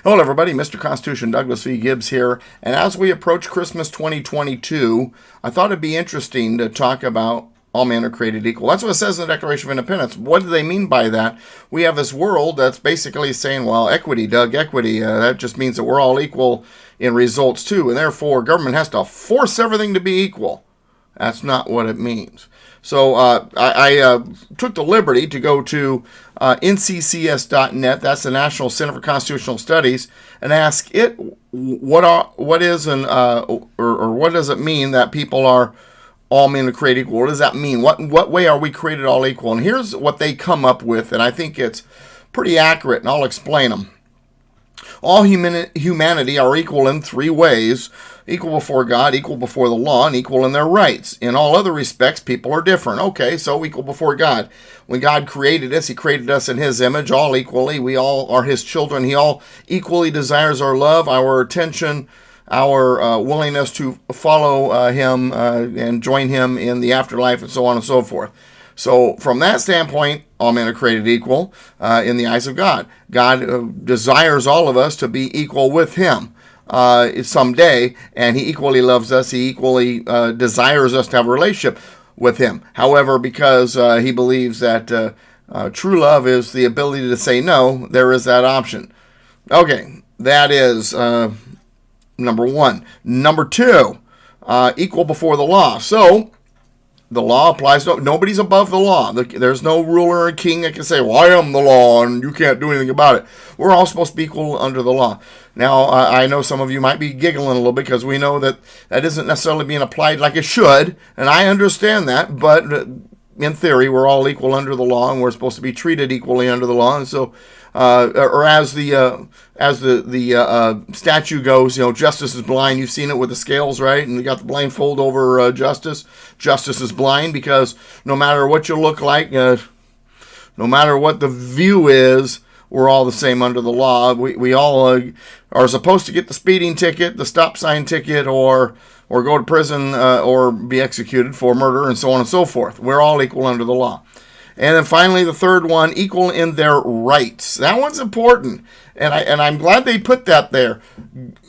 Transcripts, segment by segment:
Hello, everybody. Mr. Constitution Douglas V. Gibbs here. And as we approach Christmas 2022, I thought it'd be interesting to talk about all men are created equal. That's what it says in the Declaration of Independence. What do they mean by that? We have this world that's basically saying, well, equity, Doug, equity. That just means that we're all equal in results, too. And therefore, government has to force everything to be equal. That's not what it means. So I took the liberty to go to nccs.net, that's the National Center for Constitutional Studies, and ask it what does it mean that people are all men are created equal? What does that mean? What way are we created all equal? And here's what they come up with, and I think it's pretty accurate, and I'll explain them. All humanity are equal in three ways: equal before God, equal before the law, and equal in their rights. In all other respects, people are different. Okay, so equal before God. When God created us, He created us in His image, all equally. We all are His children. He all equally desires our love, our attention, our willingness to follow Him and join Him in the afterlife, and so on and so forth. So from that standpoint, all men are created equal in the eyes of God. God desires all of us to be equal with Him someday, and He equally loves us. He equally desires us to have a relationship with Him. However, because He believes that true love is the ability to say no, there is that option. Okay, that is number one. Number two, equal before the law. So the law applies to nobody's above the law. There's no ruler or king that can say, well, I am the law and you can't do anything about it. We're all supposed to be equal under the law. Now, I know some of you might be giggling a little bit because we know that isn't necessarily being applied like it should, and I understand that, but in theory, we're all equal under the law, and we're supposed to be treated equally under the law. And so, or as the statue goes, justice is blind. You've seen it with the scales, right? And you got the blindfold over justice. Justice is blind because no matter what you look like, no matter what the view is, we're all the same under the law. We all are supposed to get the speeding ticket, the stop sign ticket, or go to prison or be executed for murder, and so on and so forth. We're all equal under the law. And then finally, the third one, equal in their rights. That one's important, and I'm glad they put that there.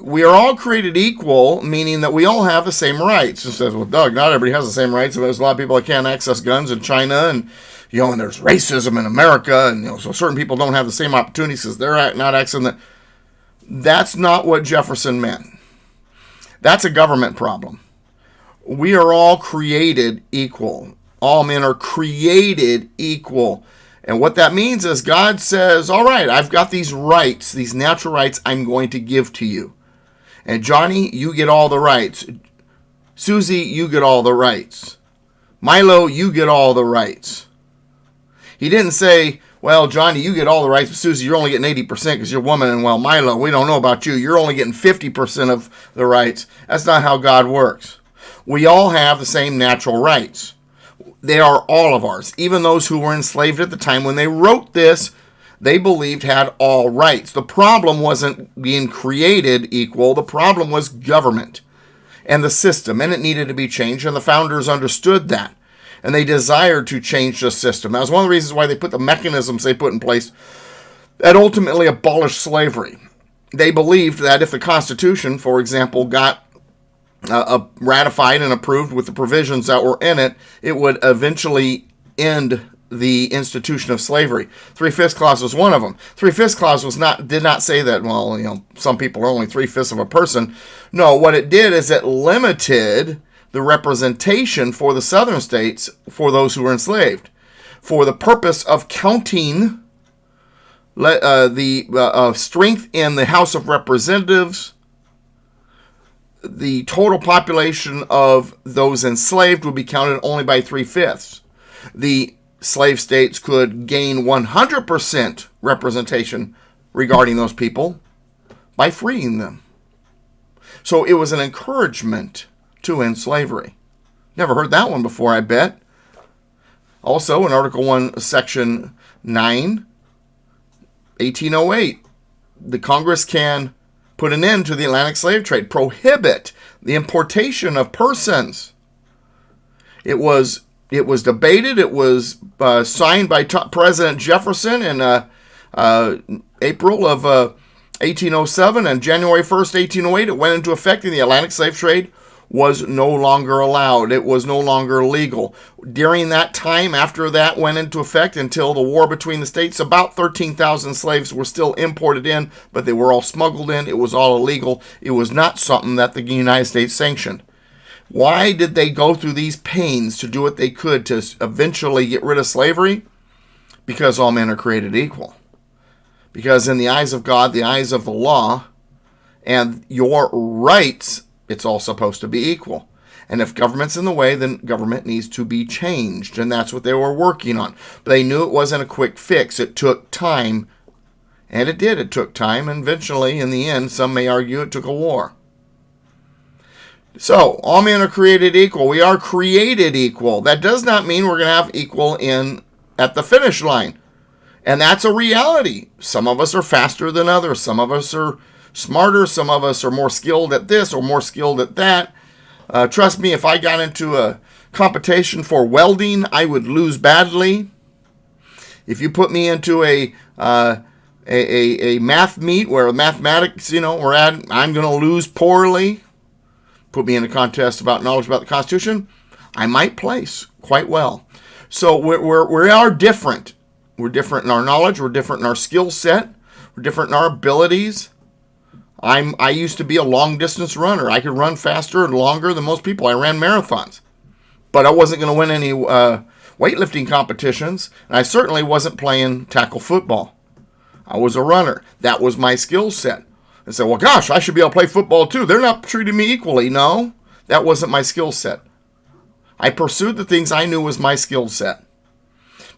We are all created equal, meaning that we all have the same rights. It says, well, Doug, not everybody has the same rights. There's a lot of people that can't access guns in China, and and there's racism in America, and so certain people don't have the same opportunities because they're not accessing that. That's not what Jefferson meant. That's a government problem. We are all created equal. All men are created equal. And what that means is God says, all right, I've got these rights, these natural rights I'm going to give to you. And Johnny, you get all the rights. Susie, you get all the rights. Milo, you get all the rights. He didn't say, well, Johnny, you get all the rights, but Susie, you're only getting 80% because you're a woman, and well, Milo, we don't know about you. You're only getting 50% of the rights. That's not how God works. We all have the same natural rights. They are all of ours. Even those who were enslaved at the time when they wrote this, they believed had all rights. The problem wasn't being created equal. The problem was government and the system, and it needed to be changed, and the founders understood that. And they desired to change the system. That was one of the reasons why they put the mechanisms they put in place that ultimately abolished slavery. They believed that if the Constitution, for example, got ratified and approved with the provisions that were in it, it would eventually end the institution of slavery. 3/5 clause was one of them. 3/5 clause did not say that, well, some people are only 3/5 of a person. No, what it did is it limited the representation for the southern states for those who were enslaved, for the purpose of counting the strength in the House of Representatives. The total population of those enslaved would be counted only by 3/5. The slave states could gain 100% representation regarding those people by freeing them. So it was an encouragement to end slavery. Never heard that one before, I bet. Also, in Article 1, Section 9, 1808, the Congress can put an end to the Atlantic slave trade, prohibit the importation of persons. It was debated. It was signed by President Jefferson in April of 1807 and January 1st, 1808, it went into effect, and the Atlantic slave trade was no longer allowed. It was no longer legal. During that time, after that went into effect until the war between the states, about 13,000 slaves were still imported in, but they were all smuggled in. It was all illegal. It was not something that the United States sanctioned. Why did they go through these pains to do what they could to eventually get rid of slavery? Because all men are created equal. Because in the eyes of God, the eyes of the law, and your rights, it's all supposed to be equal. And if government's in the way, then government needs to be changed. And that's what they were working on. But they knew it wasn't a quick fix. It took time. And it did. It took time. And eventually, in the end, some may argue it took a war. So, all men are created equal. We are created equal. That does not mean we're going to have equal at the finish line. And that's a reality. Some of us are faster than others. Some of us are smarter. Some of us are more skilled at this or more skilled at that. Trust me, if I got into a competition for welding, I would lose badly. If you put me into a math meet where mathematics, we're at, I'm going to lose poorly. Put me in a contest about knowledge about the Constitution, I might place quite well. So we are different. We're different in our knowledge. We're different in our skill set. We're different in our abilities. I used to be a long-distance runner. I could run faster and longer than most people. I ran marathons. But I wasn't going to win any weightlifting competitions, and I certainly wasn't playing tackle football. I was a runner. That was my skill set. I said, well, gosh, I should be able to play football too. They're not treating me equally. No, that wasn't my skill set. I pursued the things I knew was my skill set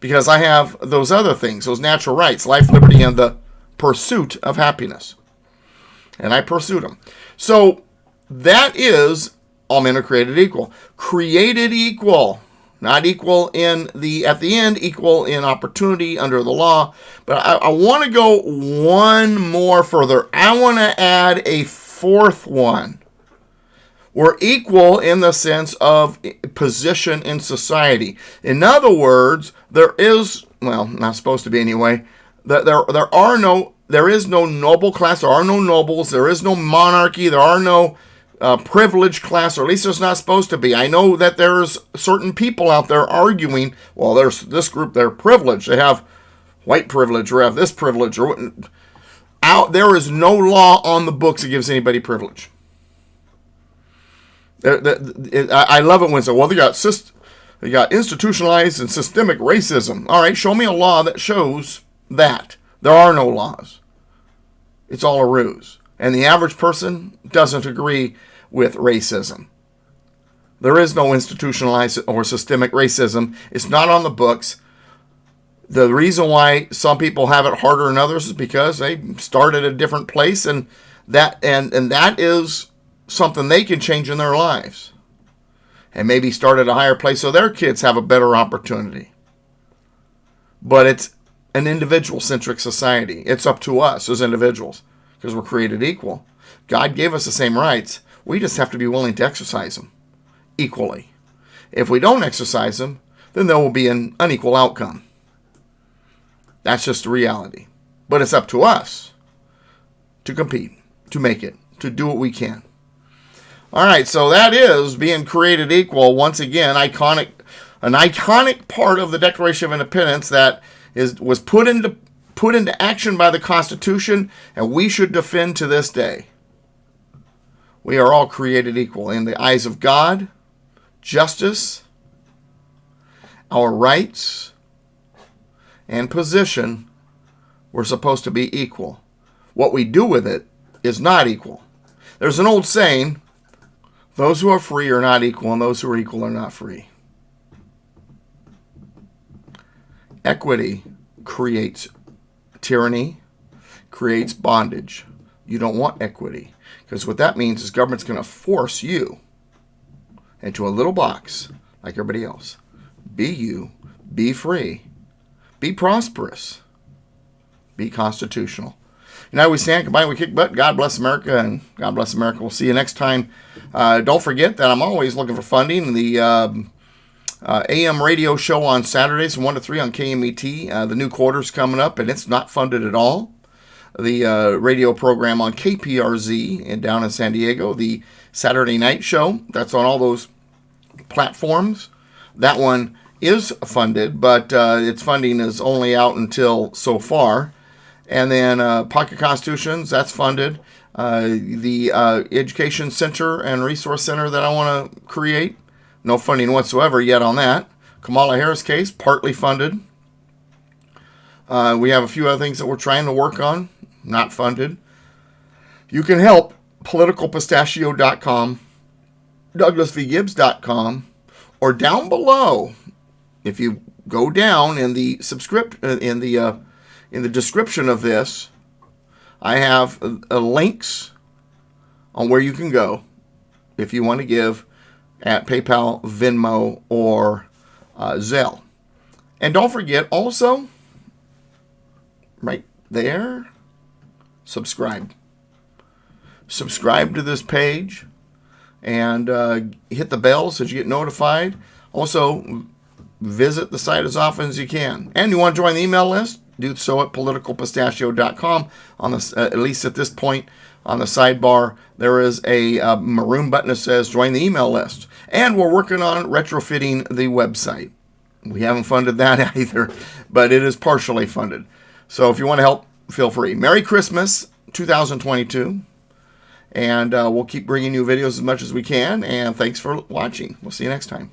because I have those other things, those natural rights, life, liberty, and the pursuit of happiness. And I pursued them. So that is all men are created equal. Created equal. Not equal at the end, equal in opportunity under the law. But I want to go one more further. I want to add a fourth one. We're equal in the sense of position in society. In other words, there is, well, not supposed to be anyway, there is no noble class, there are no nobles, there is no monarchy, there are no privileged class, or at least there's not supposed to be. I know that there's certain people out there arguing, well, there's this group, they're privileged, they have white privilege, or have this privilege, or what. There is no law on the books that gives anybody privilege. I love it when they say, well, they got institutionalized and systemic racism. All right, show me a law that shows that. There are no laws. It's all a ruse. And the average person doesn't agree with racism. There is no institutionalized or systemic racism. It's not on the books. The reason why some people have it harder than others is because they started at a different place, and that is something they can change in their lives. And maybe start at a higher place so their kids have a better opportunity. But it's an individual-centric society. It's up to us as individuals because we're created equal. God gave us the same rights. We just have to be willing to exercise them equally. If we don't exercise them, then there will be an unequal outcome. That's just the reality. But it's up to us to compete, to make it, to do what we can. All right, so that is being created equal. Once again, an iconic part of the Declaration of Independence that was put into action by the Constitution, and we should defend to this day. We are all created equal in the eyes of God, justice, our rights, and position. We're supposed to be equal. What we do with it is not equal. There's an old saying, those who are free are not equal, and those who are equal are not free. Equity creates tyranny, creates bondage. You don't want equity, because what that means is government's going to force you into a little box like everybody else. Be you, be free, be prosperous, be constitutional. We stand combined, we kick butt. God bless America, and God bless America. We'll see you next time. Don't forget that I'm always looking for funding. The AM radio show on Saturdays from 1 to 3 on KMET. The new quarter's coming up, and it's not funded at all. the radio program on KPRZ down in San Diego, the Saturday night show. That's on all those platforms. That one is funded, but its funding is only out until so far. And then Pocket Constitutions, that's funded. The Education Center and Resource Center that I want to create, no funding whatsoever yet on that. Kamala Harris case, partly funded. We have a few other things that we're trying to work on, not funded. You can help politicalpistachio.com, douglasvgibbs.com, or down below. If you go down in the in the description of this, I have links on where you can go if you want to give at PayPal, Venmo, or Zelle. And don't forget also, right there, subscribe. Subscribe to this page and hit the bell so that you get notified. Also, visit the site as often as you can. And you want to join the email list? Do so at politicalpistachio.com. On the, at least at this point, on the sidebar, there is a maroon button that says join the email list. And we're working on retrofitting the website. We haven't funded that either, but it is partially funded. So if you want to help, feel free. Merry Christmas 2022. And we'll keep bringing you videos as much as we can. And thanks for watching. We'll see you next time.